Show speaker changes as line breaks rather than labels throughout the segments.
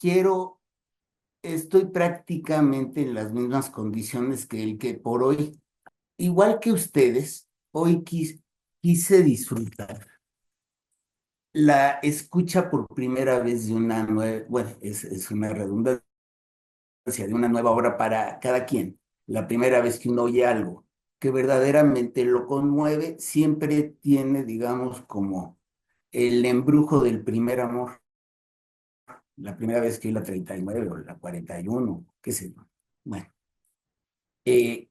quiero, estoy prácticamente en las mismas condiciones que el que por hoy, igual que ustedes, hoy quise disfrutar la escucha por primera vez de una nueva, bueno, es una redundancia, de una nueva obra para cada quien. La primera vez que uno oye algo que verdaderamente lo conmueve, siempre tiene, digamos, como el embrujo del primer amor. La primera vez que oí la 39 o la 41, qué sé yo. Bueno, eh,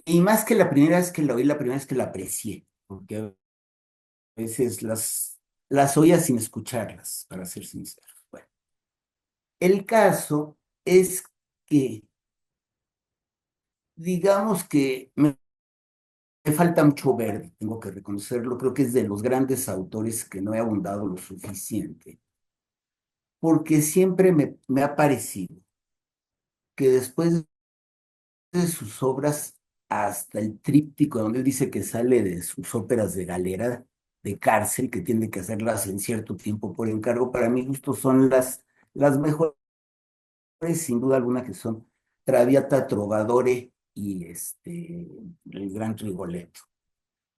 y más que la primera vez que la oí, la primera vez que la aprecié, porque a veces las oía sin escucharlas, para ser sincero. Bueno, el caso es que, digamos que me falta mucho verde, tengo que reconocerlo. Creo que es de los grandes autores que no he abundado lo suficiente, porque siempre me ha parecido que después de sus obras, hasta el tríptico donde él dice que sale de sus óperas de galera, de cárcel, que tiene que hacerlas en cierto tiempo por encargo, para mi gusto son las mejores, sin duda alguna, que son Traviata, Trovadore y el Gran Rigoletto.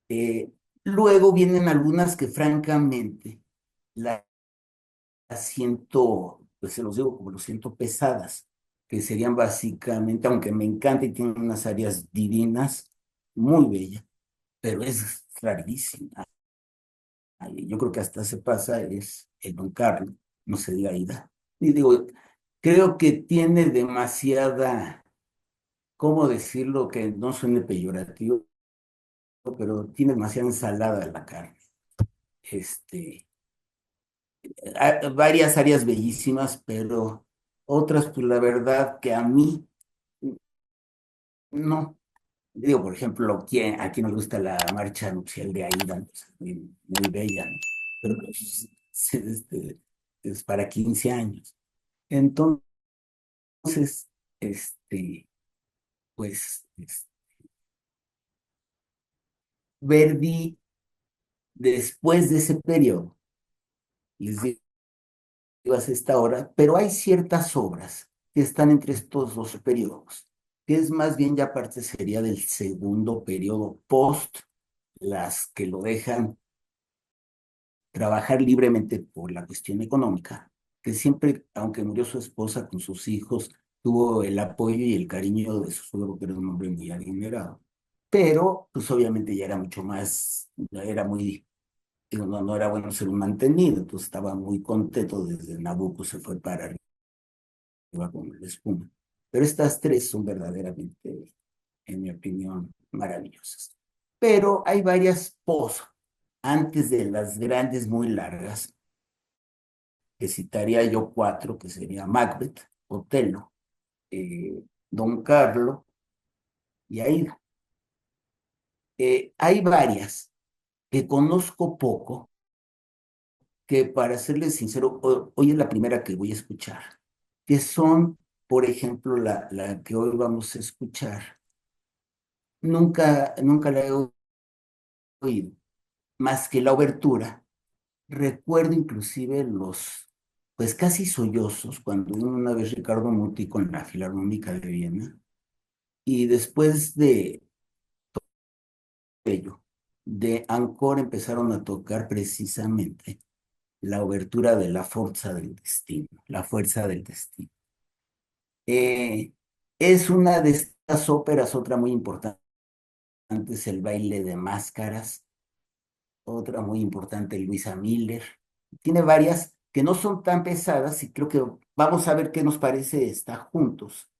Eh, Luego vienen algunas que francamente las siento, pues se los digo como lo siento, pesadas, que serían básicamente, aunque me encanta y tiene unas áreas divinas, muy bella, pero es rarísima. Yo creo que hasta se pasa es el Don Carlos, no se diga Ida. Y digo, creo que tiene demasiada, ¿cómo decirlo? Que no suene peyorativo, pero tiene demasiada ensalada en la carne. Este, Varias áreas bellísimas, pero otras, pues la verdad que a mí no. Digo, por ejemplo, a quien nos gusta la marcha nupcial de Aida, pues, muy bella, ¿no? Pero pues, es para 15 años. Entonces, este, pues, Verdi, después de ese periodo, les digo hasta esta hora, pero hay ciertas obras que están entre estos dos periodos, que es más bien ya parte sería del segundo periodo post, las que lo dejan trabajar libremente por la cuestión económica, que siempre, aunque murió su esposa con sus hijos, tuvo el apoyo y el cariño de su suegro, que era un hombre muy adinerado. Pero, pues obviamente ya era mucho más, era muy, digo, no era bueno ser un mantenido, entonces estaba muy contento. Desde Nabucco se fue para arriba con la espuma. Pero estas tres son verdaderamente, en mi opinión, maravillosas. Pero hay varias pos antes de las grandes, muy largas, que citaría yo cuatro, que sería Macbeth, Otelo, Don Carlo y Aida. Hay varias que conozco poco, que para serles sincero, hoy es la primera que voy a escuchar, que son, por ejemplo, la que hoy vamos a escuchar. Nunca la he oído, más que la obertura. Recuerdo inclusive pues casi sollozos, cuando vino una vez Ricardo Muti con la Filarmónica de Viena, y después de ello, de Ancor empezaron a tocar precisamente la obertura de La Forza del Destino, La Fuerza del Destino. Eh, es una de estas óperas, otra muy importante es El Baile de Máscaras, otra muy importante, Luisa Miller. Tiene varias que no son tan pesadas y creo que vamos a ver qué nos parece esta juntos.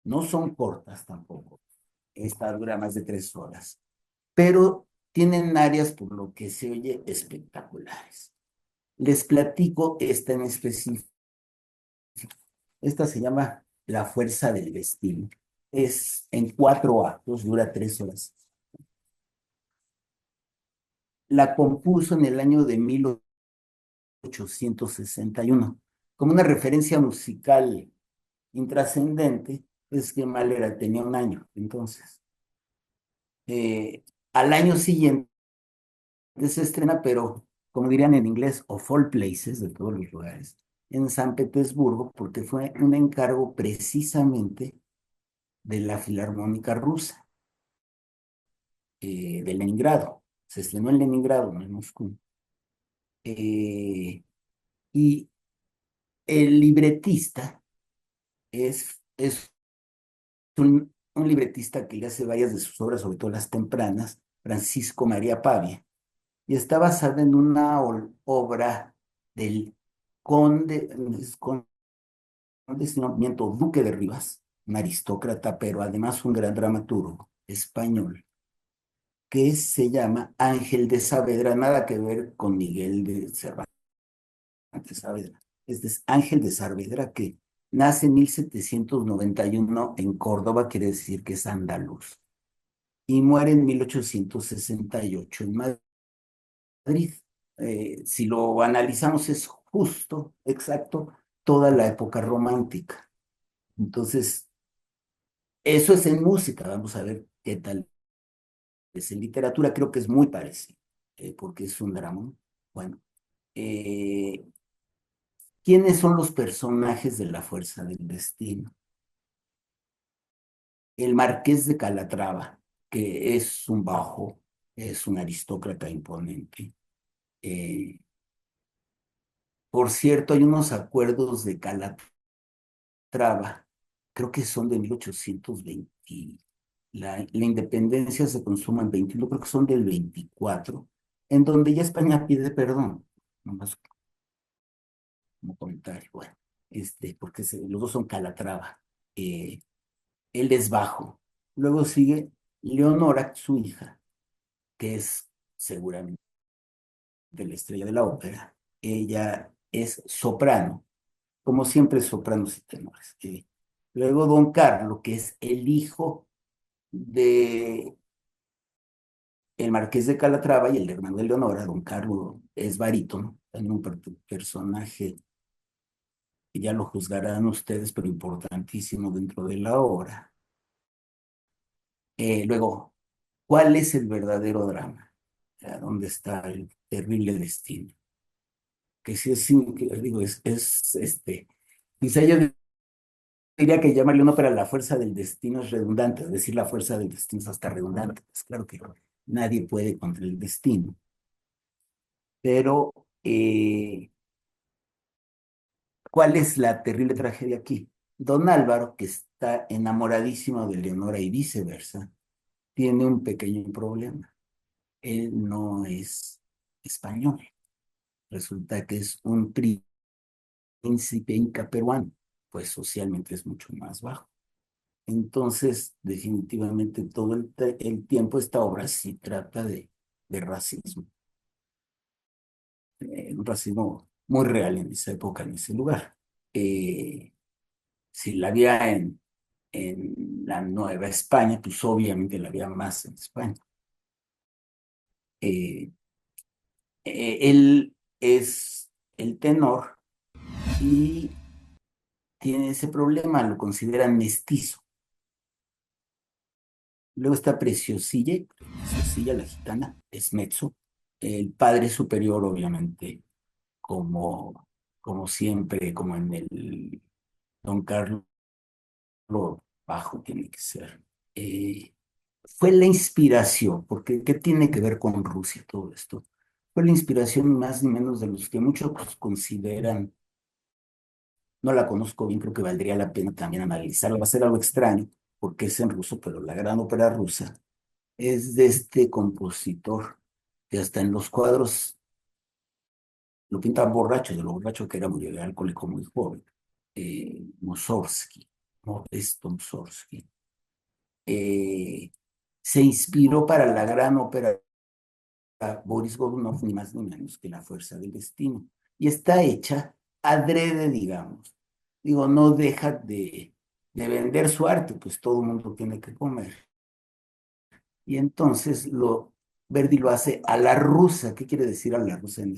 No son cortas tampoco. Esta dura más de 3 horas, pero tienen áreas por lo que se oye espectaculares. Les platico esta en específico. Esta se llama La Fuerza del Destino. Es en 4 actos, dura 3 horas. La compuso en el año de 1861. Como una referencia musical intrascendente, es que Mahler tenía 1 año. Entonces, al año siguiente se estrena, pero como dirían en inglés, of all places, de todos los lugares, en San Petersburgo, porque fue un encargo precisamente de la Filarmónica Rusa, de Leningrado. Se estrenó en Leningrado, no en Moscú. Eh, y el libretista es un libretista que ya hace varias de sus obras, sobre todo las tempranas, Francisco María Pavia, y está basada en una obra del conde, si no miento, duque de Rivas, un aristócrata, pero además un gran dramaturgo español, que se llama Ángel de Saavedra, nada que ver con Miguel de Cervantes Saavedra. Este es Ángel de Saavedra, que nace en 1791 en Córdoba, quiere decir que es andaluz, y muere en 1868 en Madrid. Si lo analizamos, es justo, exacto, toda la época romántica. Entonces, eso es en música. Vamos a ver qué tal es en literatura. Creo que es muy parecido, porque es un drama. Bueno, eh, ¿quiénes son los personajes de La Fuerza del Destino? El Marqués de Calatrava, que es un bajo, es un aristócrata imponente. Eh, por cierto, hay unos acuerdos de Calatrava, creo que son de 1820. La independencia se consuma en 21, creo que son del 24, en donde ya España pide perdón, nomás como comentario, bueno, porque los dos son Calatrava. Eh, Él es bajo. Luego sigue Leonora, su hija, que es seguramente la estrella de la ópera. Ella es soprano, como siempre sopranos y tenores. Luego Don Carlo, que es el hijo de el Marqués de Calatrava y el hermano de Leonora. Don Carlo es barítono, también un personaje que ya lo juzgarán ustedes, pero importantísimo dentro de la obra. Luego, ¿cuál es el verdadero drama? ¿Dónde está el terrible destino? Que si es, digo, quizá yo diría que llamarle una ópera La Fuerza del Destino es redundante, es decir, la fuerza del destino es hasta redundante. Es claro que nadie puede contra el destino, pero ¿cuál es la terrible tragedia aquí? Don Álvaro, que está enamoradísimo de Leonora y viceversa, tiene un pequeño problema. Él no es español. Resulta que es un príncipe inca peruano, pues socialmente es mucho más bajo. Entonces, definitivamente todo el tiempo esta obra sí trata de racismo, un racismo muy real en esa época, en ese lugar. Eh, si la había en la Nueva España, pues obviamente la había más en España. Eh, Él es el tenor y tiene ese problema, lo consideran mestizo. Luego está Preciosilla, la gitana, es mezzo. El padre superior, obviamente, como siempre, como en el Don Carlos bajo tiene que ser. Eh, Fue la inspiración, porque ¿qué tiene que ver con Rusia todo esto? Fue la inspiración más ni menos de los que muchos consideran, no la conozco bien, creo que valdría la pena también analizarla. Va a ser algo extraño, porque es en ruso, pero la gran ópera rusa es de este compositor que hasta en los cuadros lo pinta borracho, de lo borracho que era, murió de alcohólico muy joven. Mussorgsky, Modesto Mussorgsky. Eh, Se inspiró para la gran ópera Boris Godunov, ni más ni menos que La Fuerza del Destino. Y está hecha adrede, digamos. Digo, no deja de vender su arte, pues todo el mundo tiene que comer. Y entonces Verdi lo hace a la rusa. ¿Qué quiere decir a la rusa en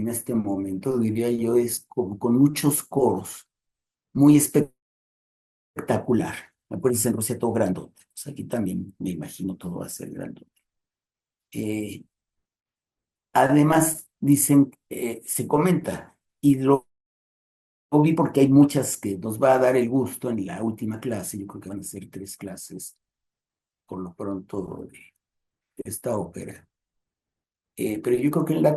este momento? Diría yo, es como con muchos coros, muy espectacular. Me acuerdo en Rusia todo grandote. Pues aquí también me imagino todo va a ser grandote. Eh, Además, dicen, se comenta, y lo vi porque hay muchas que nos va a dar el gusto en la última clase, yo creo que van a ser 3 clases, por lo pronto, de esta ópera. Pero yo creo que en la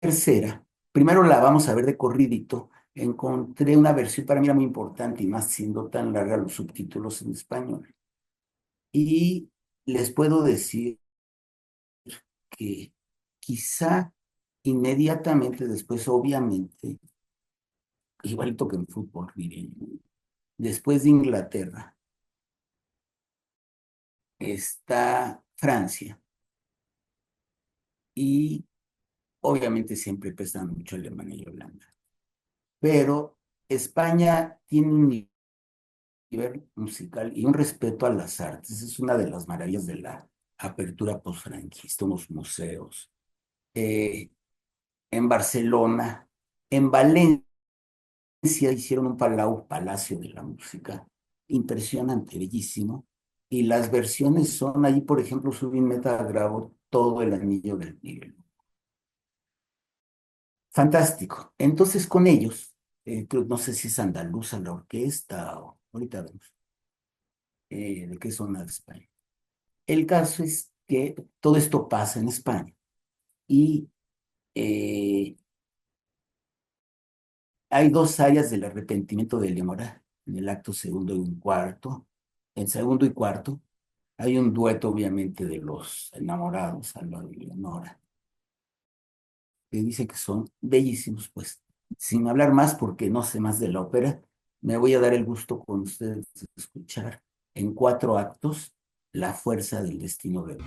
tercera, primero la vamos a ver de corridito, encontré una versión para mí era muy importante y más siendo tan larga los subtítulos en español. Y les puedo decir que quizá inmediatamente después, obviamente, igualito que en fútbol, diría yo, después de Inglaterra está Francia y obviamente siempre pesan mucho Alemania y Holanda, pero España tiene un nivel musical y un respeto a las artes. Es una de las maravillas de la apertura postfranquista, unos museos. Eh, en Barcelona, en Valencia hicieron un palacio de la música, impresionante, bellísimo. Y las versiones son, ahí por ejemplo, Subin Meta grabó todo el Anillo del Nibelung. Fantástico. Entonces con ellos, no sé si es andaluza la orquesta o ahorita vemos de qué zona de España. El caso es que todo esto pasa en España y eh, hay 2 áreas del arrepentimiento de Leonora, en el acto segundo y un cuarto. En segundo y cuarto hay un dueto, obviamente, de los enamorados, Álvaro y Leonora, que dice que son bellísimos, pues. Sin hablar más, porque no sé más de la ópera, me voy a dar el gusto con ustedes de escuchar en 4 actos La fuerza del destino de...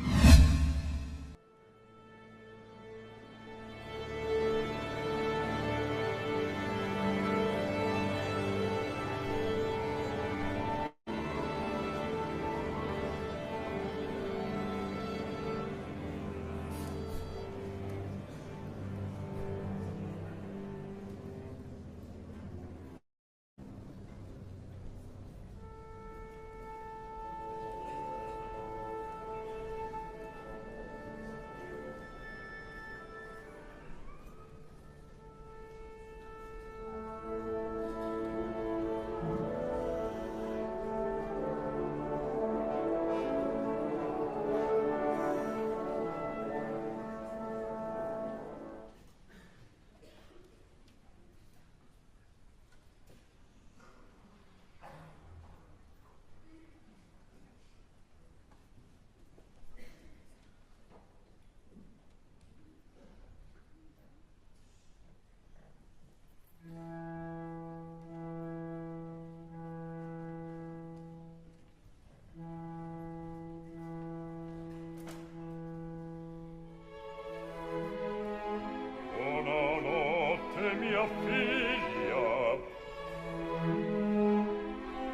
Buonanotte mia figlia,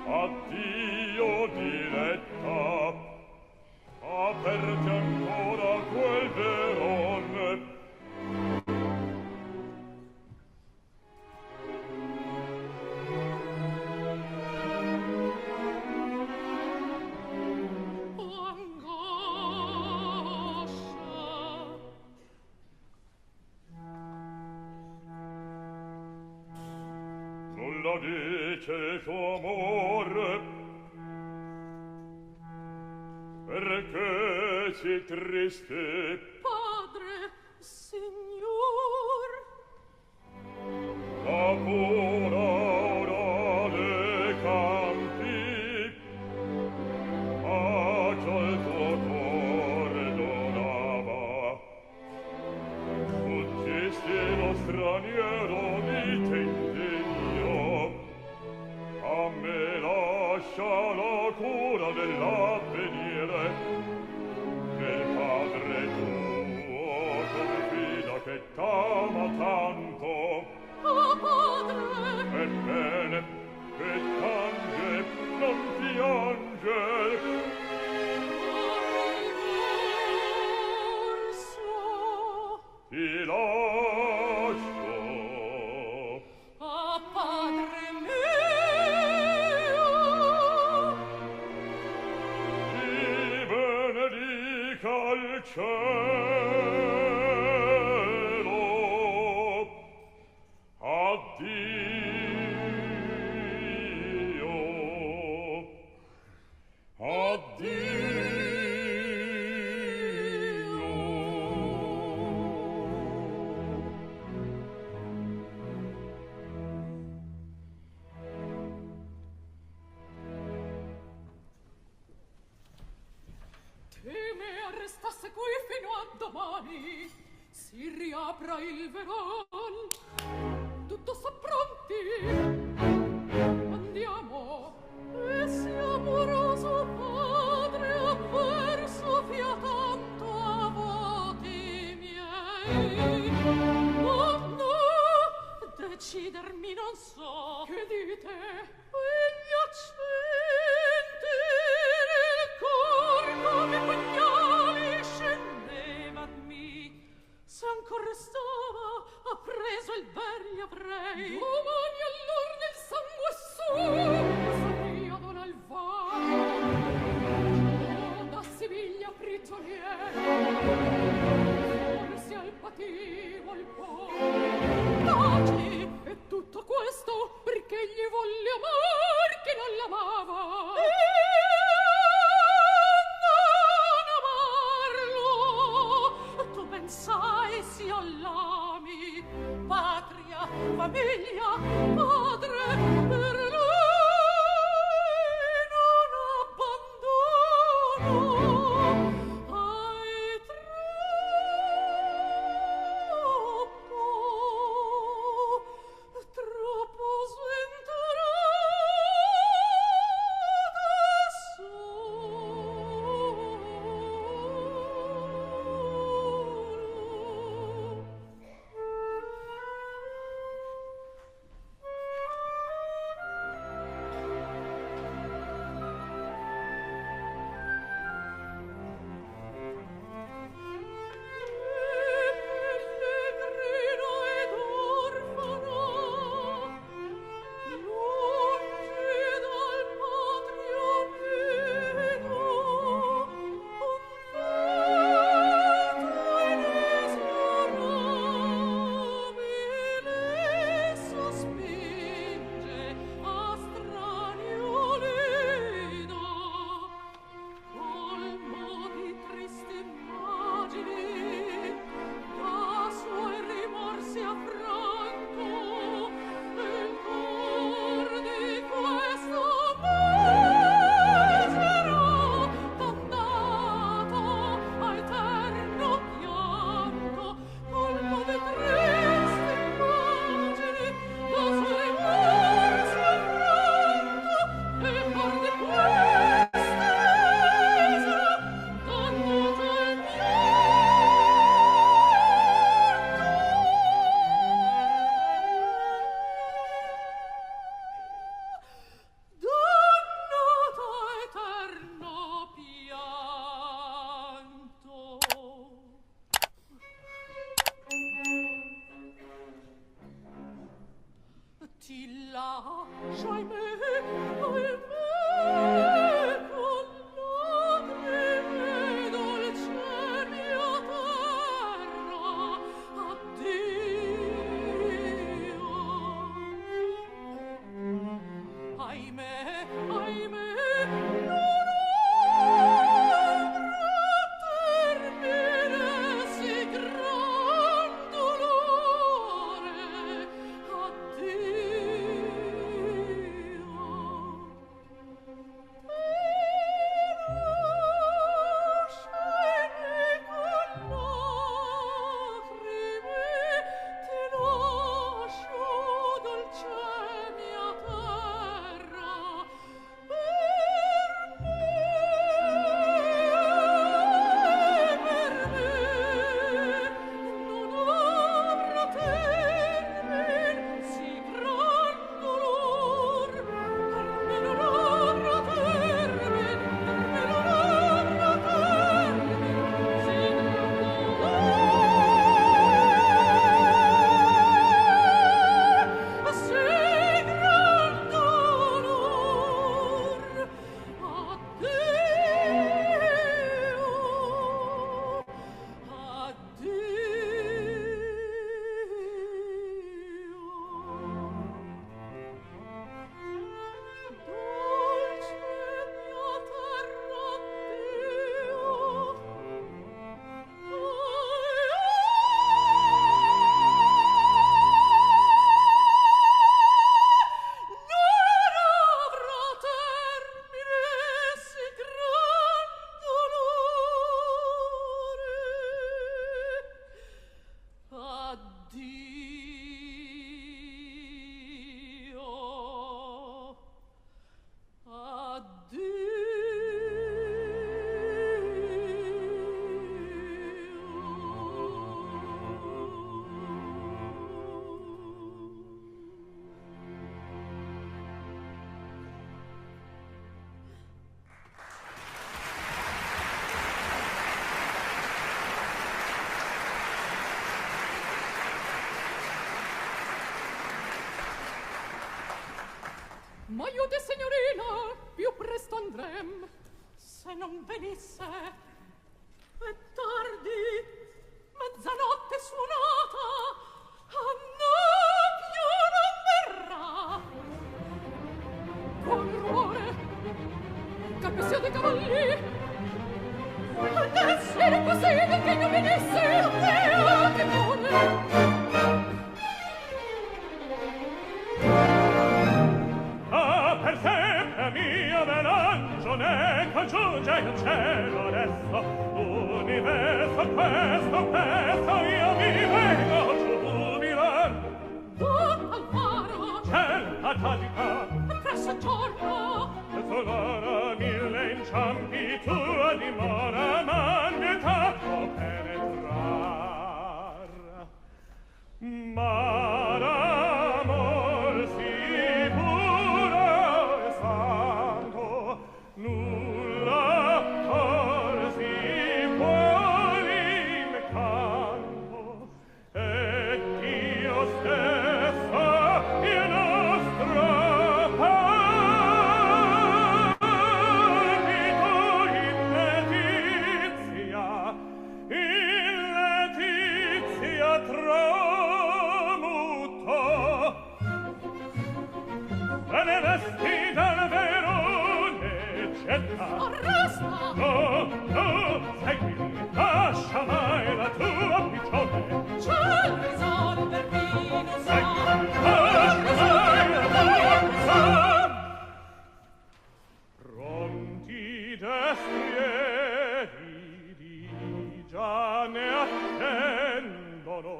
addio diletta, aperti ancora quel verone. Nulla dice il tuo amore, perché si triste?
Padre, signor,
La pura ora dei campi bacia il tuo cuore donava. Fuggisti lo straniero di te indegno, a me lascia la cura dell'avvenire, nel padre tuo confida che t'ama tanto.
oh padre,
Ebbene, che tange, non pianger,
rimorso,
ti lascio.
ah padre mio,
Ti benedica il cielo.
mani, si riapra il verol. Tutto sta pronti. Andiamo. E se amoroso padre avverso fiatando a voti miei. Oh no, decidermi non so. Che dite? Egli accenti nel cor come pugnali scendevami. Se ancor restava, ha preso il bel gli avrei. Domani allor del sangue suo saria don Alvaro da Siviglia prigioniero. Forse al patibolo taci, e tutto questo perché gli volle amar che non l'amava. Non amarlo, tu pensai si all'ami, patria, famiglia, padre, per lui non abbandono. Hai troppo sventurata solo. Pellegrino ed orfano, lungi dal patrio nido, inesorabile sospinge a stranio lido. Colmo di triste immagini, da suoi rimorsi affranto, il cor di questo misero dannato a eterno pianto. Colmo di triste immagini, da suoi rimorsi affranto, il cor di questo misero dannato al dannato eterno pianto. Ti lascio, ahimè, con lacrime dolce mia terra, addio. Ahimè, ahimè, non avrà termine sì gran dolore. Addio. Ma io te, signorina, più presto andrem. Se non venisse, è tardi, mezzanotte suonata, a no, più non verrà. Buon rumore, capisce dei cavalli. Adesso era possibile che non venisse, e che pure.
Per sempre mio melancio ne congiunge il cielo adesso universo questo io mi vengo giubilar
Al faro
c'è la talità
presso giorno
solora mille inciampi tua dimora man vietato penetrar ma l'amor si puro e santo nulla corsi vuoli in canto e Dio stesso il nostro palpito in letizia tramuto e ne vesti dal verone getta
arresta
no, seguimi, lascia mai la tua piccione
c'è il risolvermi non sa
seguimi, lascia mai la tua piccione pronti destrieri già ne attendono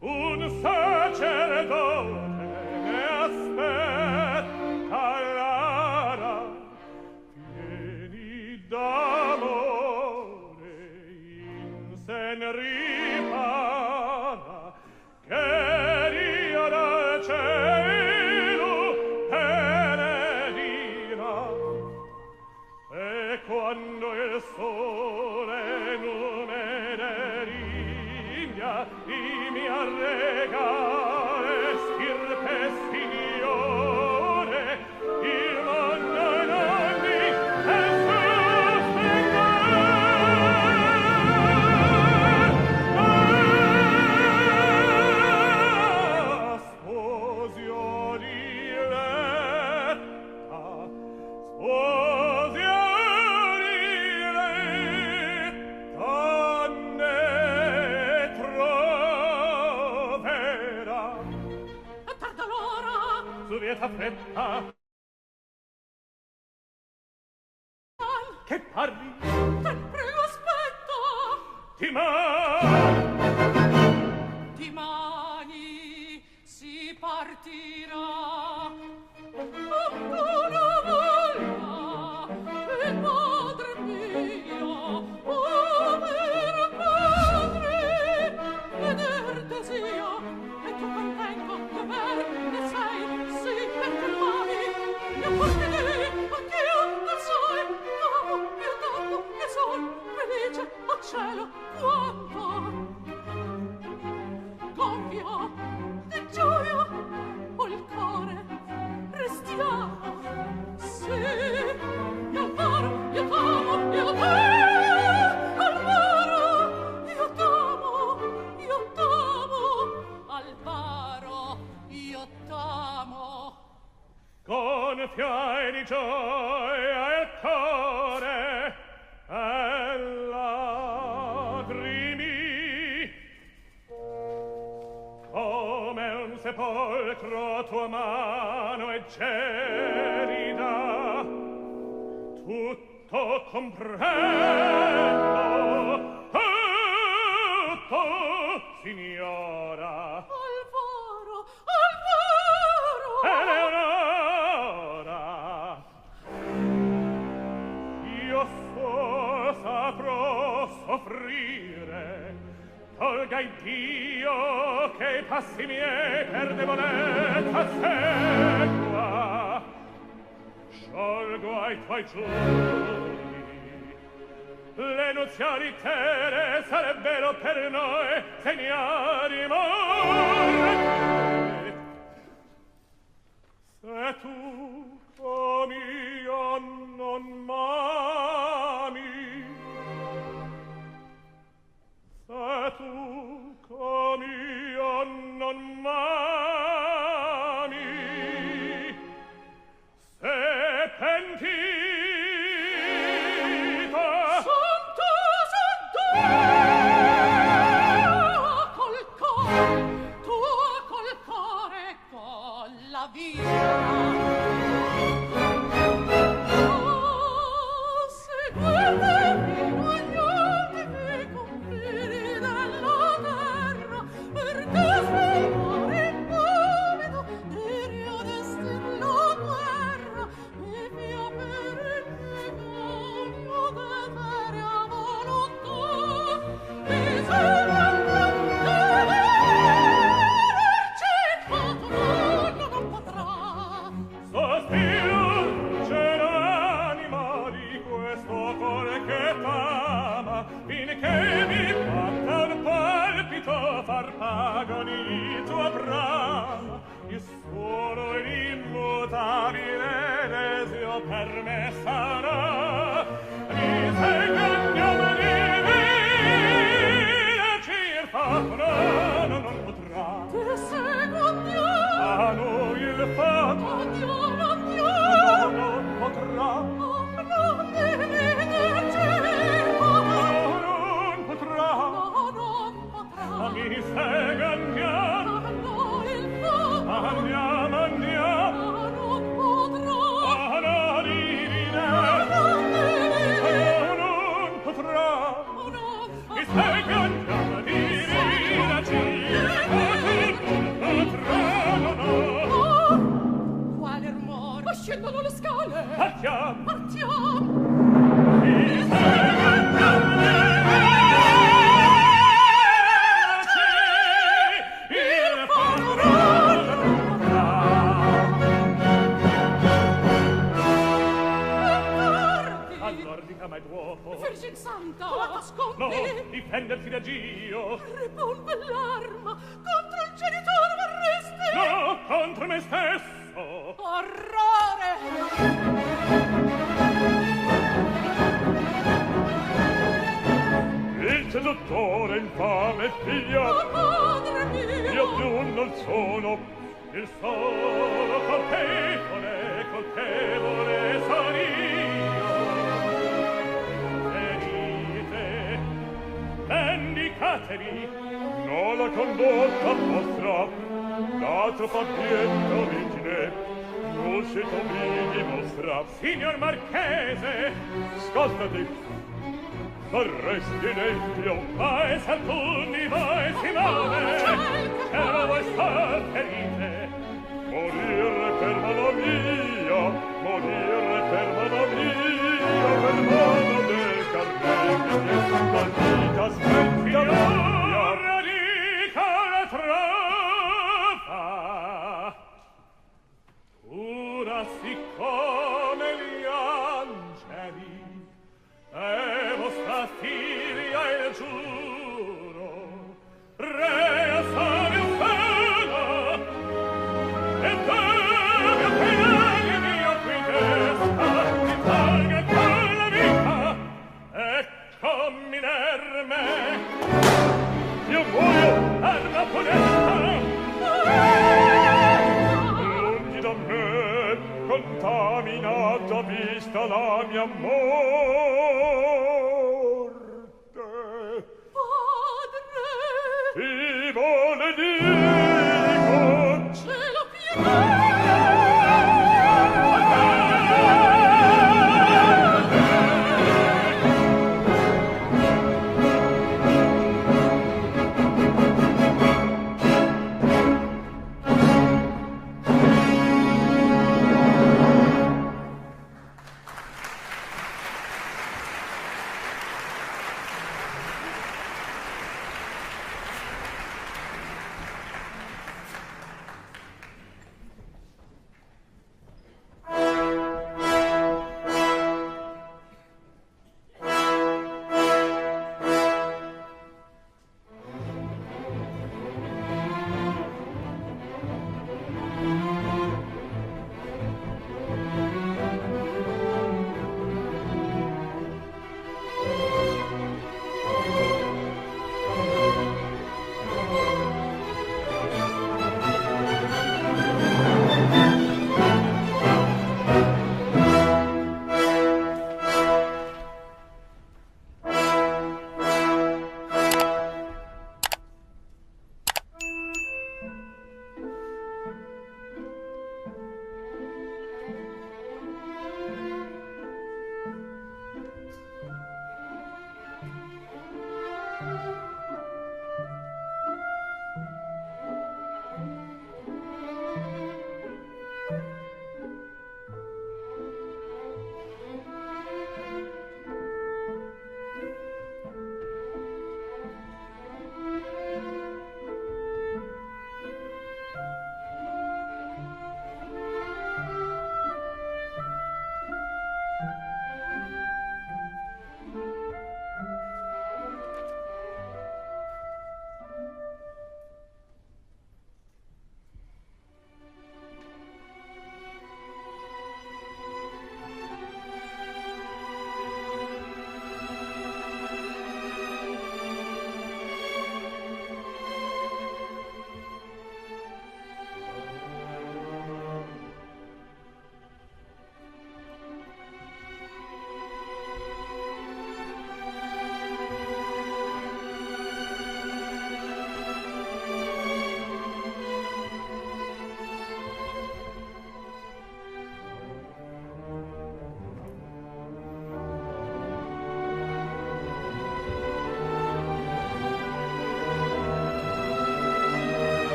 un sacerdote ne aspetta Lara pieni d'amore in sen ripara che ria dal cielo peregrina e quando il sole numere rigna di mia regale stirpe signore il mondo in ogni è sospendere sposio diletta sposio diletta ne troverà
a tarda l'ora
su vieta fretta che parli
te prego aspetta dimani si partirà ancora voglia il padre mio povero padre veder desia e tu contento che ne sei sì perché mai io porterei anch'io del sai amo io tanto e son felice a cielo quanto gonfio di gioia ho il cuore restiamo sì io t'amo io t'amo io t'amo Alvaro io t'amo io t'amo Alvaro io t'amo
gonfia di gioia il cuore e lagrimi come un sepolcro tua mano è gelida tutto comprendo tutto signora
Alvaro
Eleonora io saprò soffrire tolga il Dio che i passi miei per debolezza segua sciolgo ai tuoi giorni le nuziali tere sarebbero per noi segnali morti Se tu, oh mio, non m'ami, se tu, oh mio, non m'ami, se pentita,
Santo, santo, col cuore, tu col cuore, con la vita. Se guardi agli ultimi confini della terra, perché sei mare impavido, dirio destino guerra, mi fia per il demonio che feria volontà, mi sembra non potrà.
sospiro, c'è l'anima di questo cuore che t'ama, finché mi batta un palpito far pagoni il tuo brama, il suono immutabile desio per me sarà, mi segagniamo di vita circa, non potrà.
Ti seguo, Dio,
A noi il fato
Dio, non Dio,
non potrà,
non dividerci circa,
non potrà,
non potrà.
mi sega andiamo,
Andiamo il fuoco,
andiamo, andiamo,
non potrà,
a non dividere,
non dividerci
non potrà,
non
mi
potrà.
sega andiamo, dividerci, non potrà, no.
Quale rumore? Ma scendono le scale!
Partiamo,
Partiamo!
mi sega andiamo, dividerci, il fuoco non potrà.
Guardi!
Allora dica mai d'uopo.
Vergine Santa! Come t'ascondi?
No, difenderti da Dio.
Ripolve l'arma! Contro il genitore vorresti!
No, contro me stesso.
Orrore!
Il seduttore infame figlio.
Oh, padre mio!
Io più non sono. Il solo colpevole son io. Venite, vendicatevi. No, la condotta vostra, la troppa pietà origine, non si mi dimostra. Signor Marchese, ascoltati, vorresti l'empio, vai Saltuni, vai Simone, e la vostra ferite. Morire per mano mia, morire per mano mia, per mano del Carmelo, che colpita spenta mia. Radica la trova, pura siccome gli angeli, e vostra figlia il giuro, rea sane un pena, e deve appena mia fidesca, mi paga con la vita, ecco Minerme, io muoio arma funesta, lungi da me, contaminata vista la mia morte.
Padre!
Ti vuole dico,
Cielo pietà!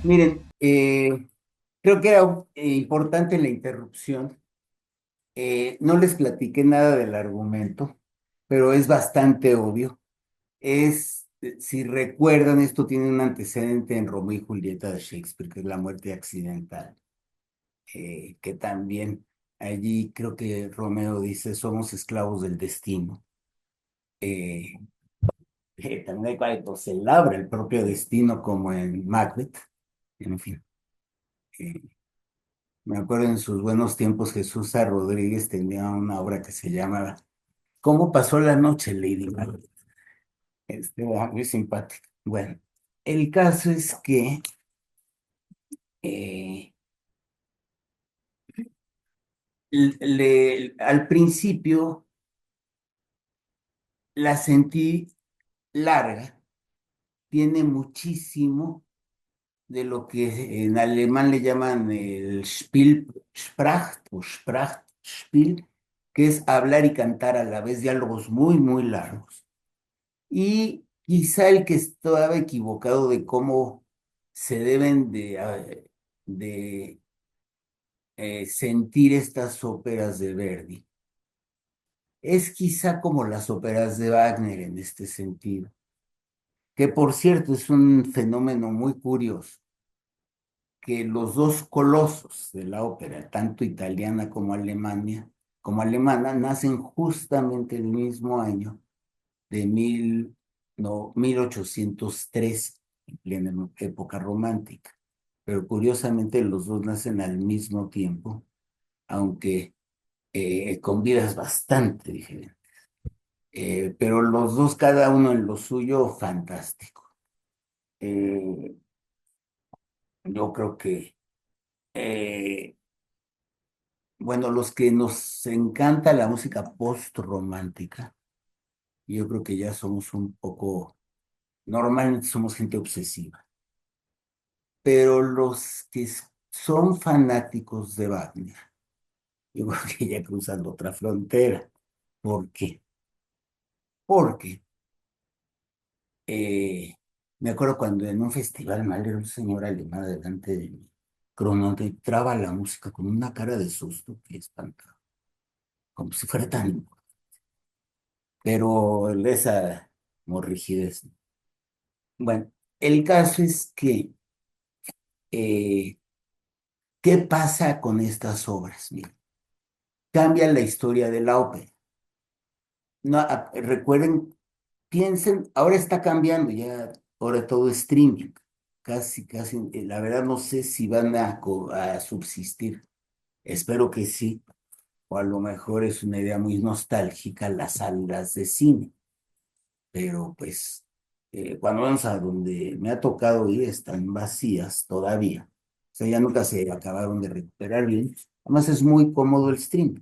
Miren, creo que era importante la interrupción. No les platiqué nada del argumento, pero es bastante obvio. Si recuerdan, esto tiene un antecedente en Romeo y Julieta de Shakespeare, que es la muerte accidental, que también allí creo que Romeo dice, somos esclavos del destino. Eh, también hay cuando se labra el propio destino, como en Macbeth. En fin, eh, me acuerdo en sus buenos tiempos, Jesús A. Rodríguez tenía una obra que se llamaba ¿Cómo pasó la noche, Lady Macbeth? Muy simpático. Bueno, el caso es que eh, al principio la sentí larga, tiene muchísimo de lo que en alemán le llaman el Sprach o Sprachspiel, que es hablar y cantar a la vez, diálogos muy, muy largos. Y quizá el que estaba equivocado de cómo se deben de sentir estas óperas de Verdi. Es quizá como las óperas de Wagner en este sentido, que por cierto es un fenómeno muy curioso, que los dos colosos de la ópera, tanto italiana como alemana, nacen justamente el mismo año de 1803, en plena época romántica. Pero curiosamente los dos nacen al mismo tiempo, aunque con vidas bastante diferentes. Pero los dos, cada uno en lo suyo, fantástico. Eh, yo creo que, eh, bueno, los que nos encanta la música post-romántica, yo creo que ya somos un poco, normalmente somos gente obsesiva, pero los que son fanáticos de Wagner, yo creo que ya cruzando otra frontera. ¿Por qué? Porque Eh, me acuerdo cuando en un festival mal era un señor alemán delante de mí, cronometraba la música con una cara de susto que espantaba, como si fuera tan importante. Pero esa morrigidez. Bueno, el caso es que, eh, ¿qué pasa con estas obras? Mira, cambian la historia de la ópera. No, recuerden, piensen, ahora está cambiando ya, ahora todo es streaming, casi, casi, la verdad no sé si van a subsistir, espero que sí, o a lo mejor es una idea muy nostálgica las salas de cine, pero pues cuando vamos a donde me ha tocado ir están vacías todavía, o sea, ya nunca se acabaron de recuperar bien, además es muy cómodo el streaming.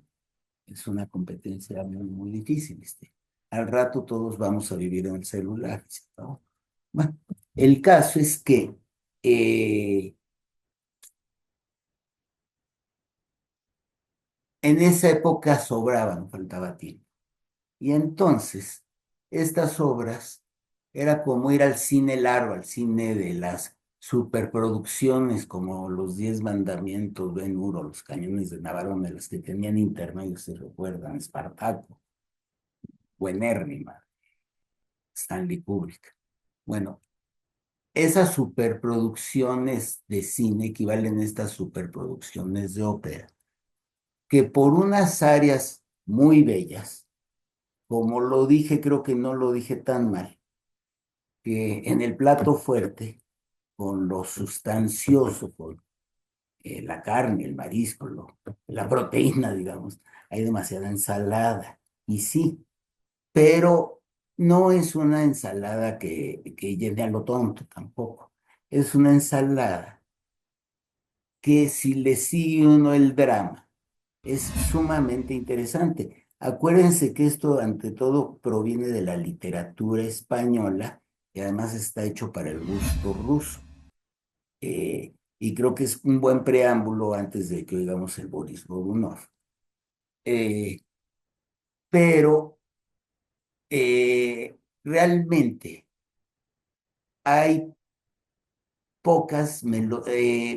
Es una competencia muy, muy difícil, este. Al rato todos vamos a vivir en el celular, ¿no? Bueno, el caso es que eh, en esa época sobraban, faltaba tiempo. Y entonces, estas obras era como ir al cine largo, al cine de las superproducciones como Los Diez Mandamientos, Ben-Hur, Los Cañones de Navarone, de las que tenían intermedios, se recuerdan, Espartaco, Buenérrima, Stanley Kubrick. Bueno, esas superproducciones de cine equivalen a estas superproducciones de ópera, que por unas áreas muy bellas, como lo dije, creo que no lo dije tan mal, que en el plato fuerte, con lo sustancioso, con la carne, el marisco, la proteína, digamos, hay demasiada ensalada. Y sí, pero no es una ensalada que llene a lo tonto tampoco. Es una ensalada que si le sigue uno el drama, es sumamente interesante. Acuérdense que esto, ante todo, proviene de la literatura española y además está hecho para el gusto ruso. Y creo que es un buen preámbulo antes de que oigamos el Boris Godunov. Eh, pero realmente hay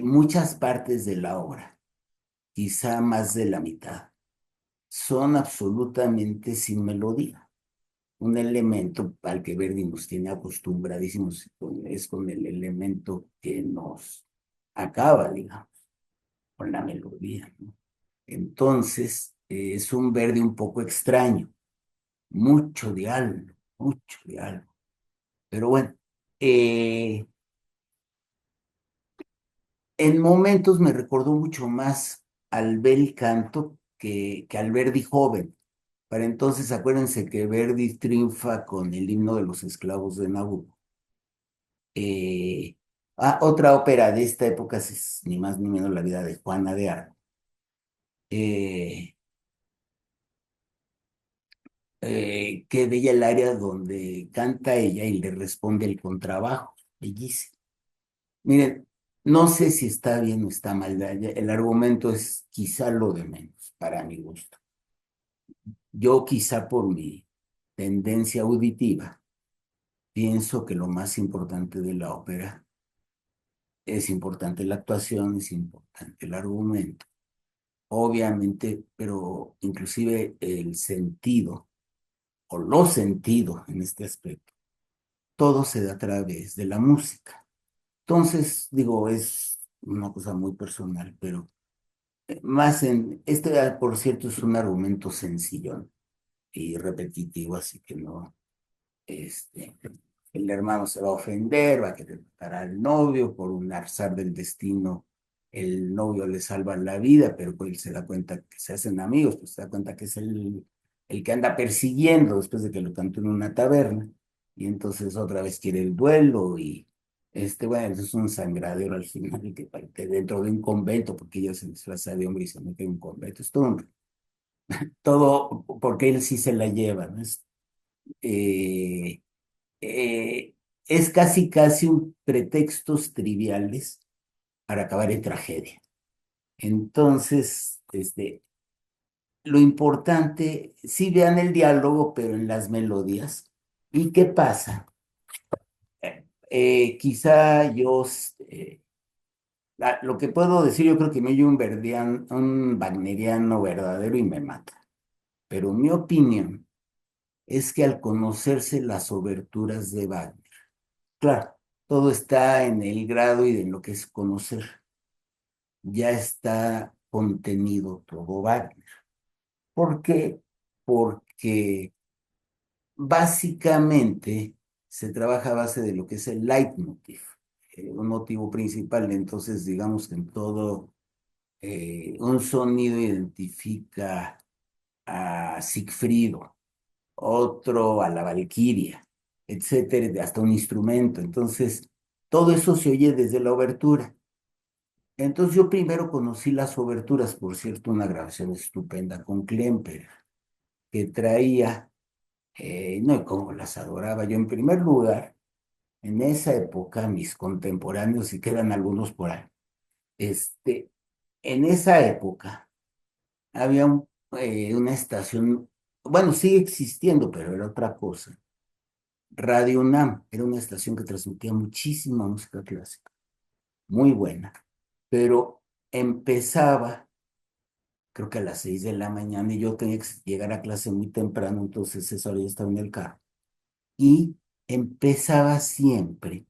muchas partes de la obra, quizá más de la mitad, son absolutamente sin melodía. Un elemento al que Verdi nos tiene acostumbradísimos es con el elemento que nos acaba, digamos, con la melodía, ¿no? Entonces, es un Verdi un poco extraño, mucho diálogo, mucho diálogo. Pero bueno, eh, en momentos me recordó mucho más al bel canto que al Verdi joven. Para entonces, acuérdense que Verdi triunfa con el himno de los esclavos de Nabucco. Eh, Otra ópera de esta época es ni más ni menos la vida de Juana de Arco, eh, que de ella el área donde canta ella y le responde el contrabajo, bellísimo. Miren, no sé si está bien o está mal, el argumento es quizá lo de menos, para mi gusto. Yo quizá por mi tendencia auditiva, pienso que lo más importante de la ópera es importante la actuación, es importante el argumento, obviamente, pero inclusive el sentido o los sentidos en este aspecto, todo se da a través de la música. Entonces, digo, es una cosa muy personal, pero por cierto, es un argumento sencillo y repetitivo, así que no, este, el hermano se va a ofender, va a querer matar al novio por un azar del destino. El novio le salva la vida, pero pues él se da cuenta que se hacen amigos, pues se da cuenta que es el que anda persiguiendo después de que lo cantó en una taberna. Y entonces otra vez quiere el duelo y bueno, eso es un sangradero al final que dentro de un convento, porque ella se disfraza de hombre y se mete en un convento. Es todo porque él sí se la lleva, ¿no? Eh, eh, es casi casi un pretextos triviales para acabar en tragedia. Entonces, lo importante, sí vean el diálogo, pero en las melodías. ¿Y qué pasa? Quizá lo que puedo decir, yo creo que me oye un wagneriano verdadero y me mata. Pero mi opinión es que al conocerse las oberturas de Wagner, claro, todo está en el grado y en lo que es conocer. Ya está contenido todo Wagner. ¿Por qué? Porque básicamente se trabaja a base de lo que es el leitmotiv, un motivo principal. Entonces, digamos que en todo un sonido identifica a Sigfrido, otro a la Valquiria, etcétera, hasta un instrumento. Entonces, todo eso se oye desde la obertura. Entonces, yo primero conocí las oberturas, por cierto, una grabación estupenda con Klemperer, que traía, no, como las adoraba yo en primer lugar, en esa época, mis contemporáneos, y quedan algunos por ahí, este, en esa época había una estación, bueno, sigue existiendo, pero era otra cosa. Radio UNAM era una estación que transmitía muchísima música clásica, muy buena, pero empezaba, creo que a las 6 de la mañana, y yo tenía que llegar a clase muy temprano, entonces esa hora yo estaba en el carro. Y empezaba siempre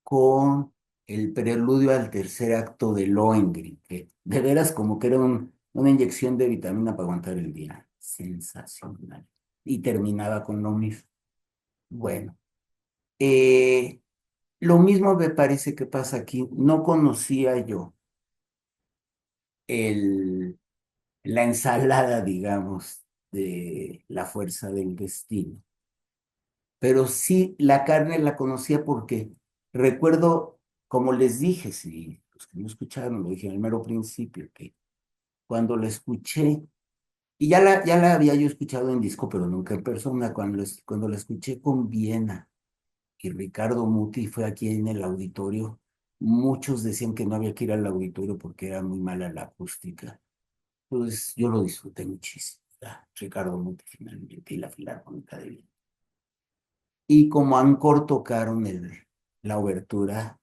con el preludio al tercer acto de Lohengrin, que de veras como que era una inyección de vitamina para aguantar el día. Sensacional. Y terminaba con lo mismo. Bueno, eh, lo mismo me parece que pasa aquí. No conocía yo el, la ensalada, digamos, de la fuerza del destino. Pero sí, la carne la conocía porque recuerdo, como les dije, si los que no escucharon, lo dije en el mero principio, que cuando la escuché, y ya la había yo escuchado en disco, pero nunca en persona, cuando la escuché con Viena y Ricardo Muti fue aquí en el auditorio, muchos decían que no había que ir al auditorio porque era muy mala la acústica. Entonces yo lo disfruté muchísimo, ¿verdad? Ricardo Muti finalmente y la Filarmónica de Viena. Y como Ancor tocaron la obertura,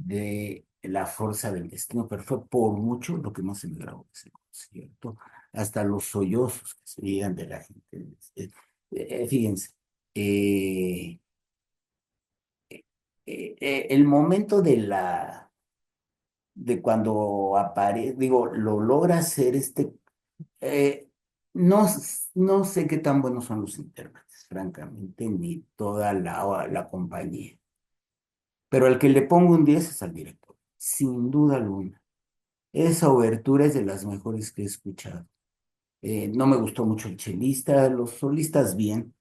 de La Fuerza del Destino, pero fue por mucho lo que más se me grabó de ese concierto, hasta los sollozos que se oían de la gente. Fíjense, eh, el momento de cuando aparece, digo, lo logra hacer eh, no, no sé qué tan buenos son los intérpretes, francamente, ni toda la compañía. Pero al que le pongo un 10 es al director, sin duda alguna. Esa obertura es de las mejores que he escuchado. No me gustó mucho el chelista, los solistas bien,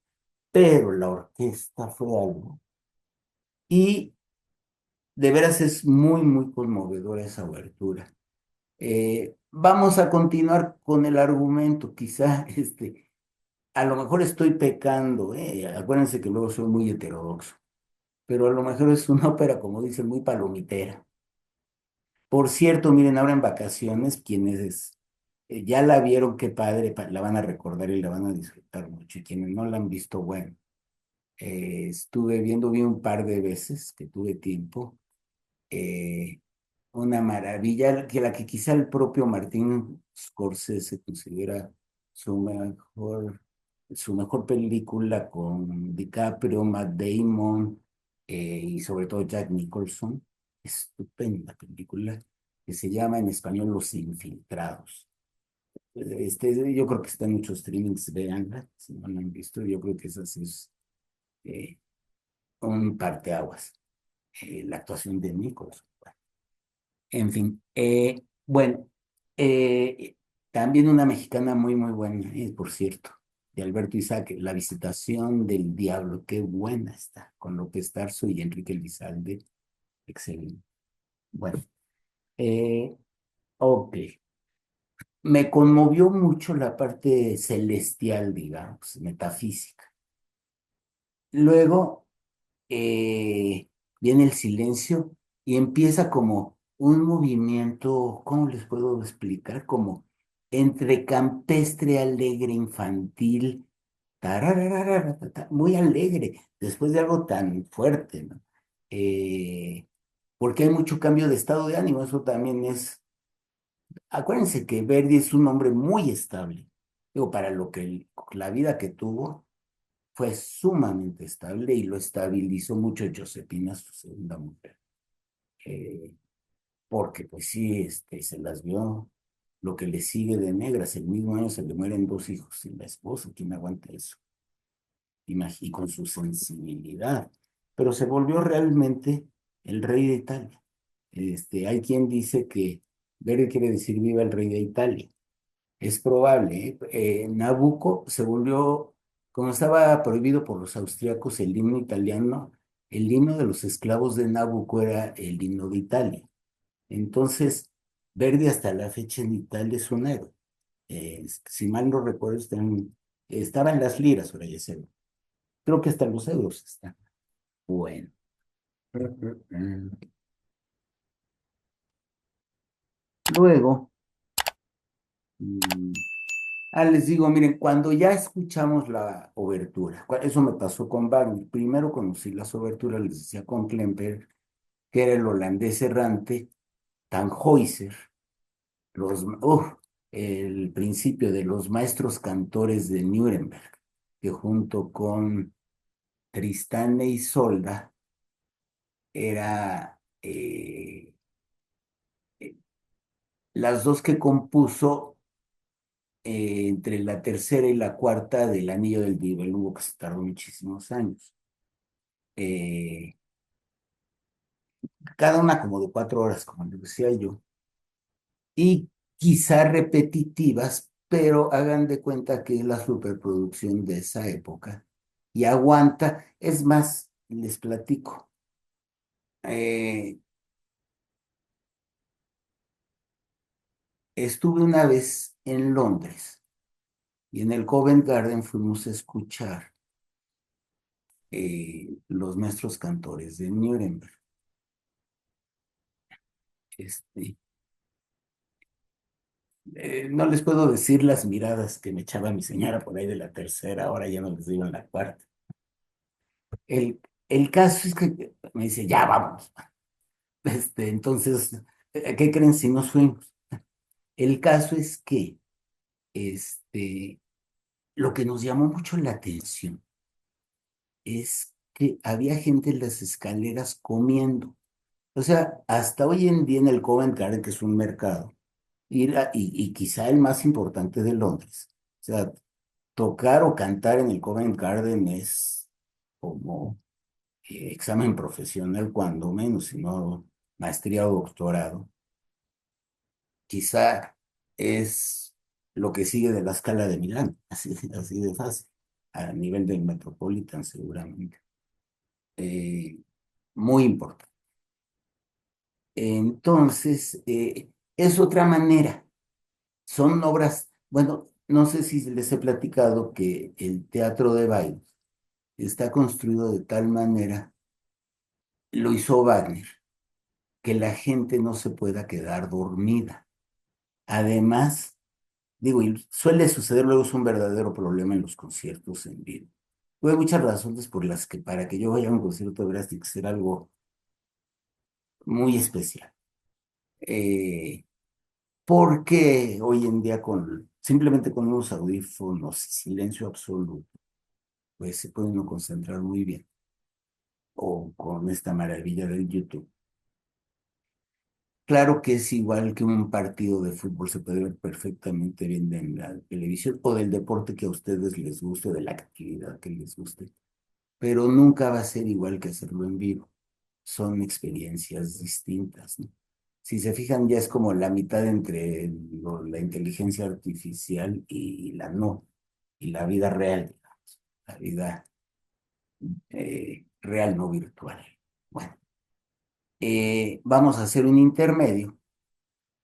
pero la orquesta fue algo. Y de veras es muy, muy conmovedora esa obertura. Vamos a continuar con el argumento, quizá a lo mejor estoy pecando, acuérdense que luego soy muy heterodoxo, pero a lo mejor es una ópera, como dicen, muy palomitera. Por cierto, miren, ahora en vacaciones, quienes ya la vieron, qué padre, la van a recordar y la van a disfrutar mucho. Y quienes no la han visto, bueno, estuve viendo, vi un par de veces que tuve tiempo. eh, una maravilla, que la que quizá el propio Martín Scorsese considera su mejor, su mejor película con DiCaprio, Matt Damon y sobre todo Jack Nicholson. Estupenda película que se llama en español Los Infiltrados. Yo creo que está en muchos streamings, véanla, si no la han visto, yo creo que esa sí es eh, un parteaguas, la actuación de Nicholson. En fin, bueno, eh, también una mexicana muy, muy buena, por cierto, de Alberto Isaac, La Visitación del Diablo, qué buena está, con López Tarso y Enrique Elizalde, excelente. Bueno, eh, ok, me conmovió mucho la parte celestial, digamos, metafísica. Luego, viene el silencio y empieza como un movimiento, ¿cómo les puedo explicar? Como entre campestre, alegre, infantil, muy alegre, después de algo tan fuerte, ¿no? Eh, Porque hay mucho cambio de estado de ánimo, eso también es. Acuérdense que Verdi es un hombre muy estable. Digo, para lo que la vida que tuvo fue sumamente estable y lo estabilizó mucho Josefina, su segunda mujer. Eh, Porque pues sí, se las vio lo que le sigue de negras. El mismo año se le mueren dos hijos y la esposa, ¿quién aguanta eso? Y con su sensibilidad. Pero se volvió realmente el rey de Italia. Hay quien dice que Verdi quiere decir viva el rey de Italia. Es probable, ¿eh? Nabucco se volvió, como estaba prohibido por los austriacos el himno italiano, el himno de los esclavos de Nabucco era el himno de Italia. Entonces, Verdi hasta la fecha en Italia es un héroe. Si mal no recuerdo, estaba en las liras, ahora ya sé. Creo que hasta los euros están. Bueno. Luego, mm, les digo, miren, cuando ya escuchamos la obertura, eso me pasó con Wagner. Primero conocí las oberturas, les decía con Klemper, que era el holandés errante, Tannhäuser, el principio de los maestros cantores de Nuremberg, que junto con Tristán e Isolda era eh, las dos que compuso entre la tercera y la cuarta del Anillo del Nibelungo, que se tardó muchísimos años. Eh, Cada una como de 4 horas, como les decía yo, y quizá repetitivas, pero hagan de cuenta que es la superproducción de esa época y aguanta. Es más, les platico. eh, Estuve una vez en Londres y en el Covent Garden fuimos a escuchar los maestros cantores de Nuremberg. Este, no les puedo decir las miradas que me echaba mi señora por ahí de la tercera, ahora ya no les digo en la cuarta. El caso es que me dice, ya vamos. Entonces, ¿qué creen si nos fuimos? El caso es que este, lo que nos llamó mucho la atención es que había gente en las escaleras comiendo. O sea, hasta hoy en día en el Covent Garden, que es un mercado, y quizá el más importante de Londres, o sea, tocar o cantar en el Covent Garden es como examen profesional, cuando menos, si no maestría o doctorado. Quizá es lo que sigue de la escala de Milán, así de fácil, a nivel del Metropolitan seguramente. Eh, Muy importante. Entonces, es otra manera. Son obras, bueno, no sé si les he platicado que el teatro de baile está construido de tal manera, lo hizo Wagner, que la gente no se pueda quedar dormida. Además, digo, y suele suceder, luego es un verdadero problema en los conciertos en vivo. Hay muchas razones por las que para que yo vaya a un concierto de tiene que ser algo muy especial. Eh, Porque hoy en día simplemente con unos audífonos y silencio absoluto, pues se puede uno concentrar muy bien. O con esta maravilla del YouTube. Claro que es igual que un partido de fútbol, se puede ver perfectamente bien en la televisión o del deporte que a ustedes les guste, de la actividad que les guste, pero nunca va a ser igual que hacerlo en vivo. Son experiencias distintas, ¿no? Si se fijan, ya es como la mitad entre la inteligencia artificial y la no, y la vida real, digamos, la vida real, no virtual. Bueno, vamos a hacer un intermedio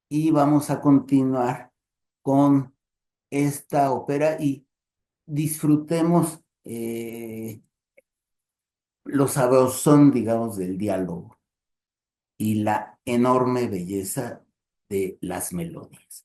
y vamos a continuar con esta ópera y disfrutemos lo sabrosón, digamos, del diálogo y la enorme belleza de las melodías.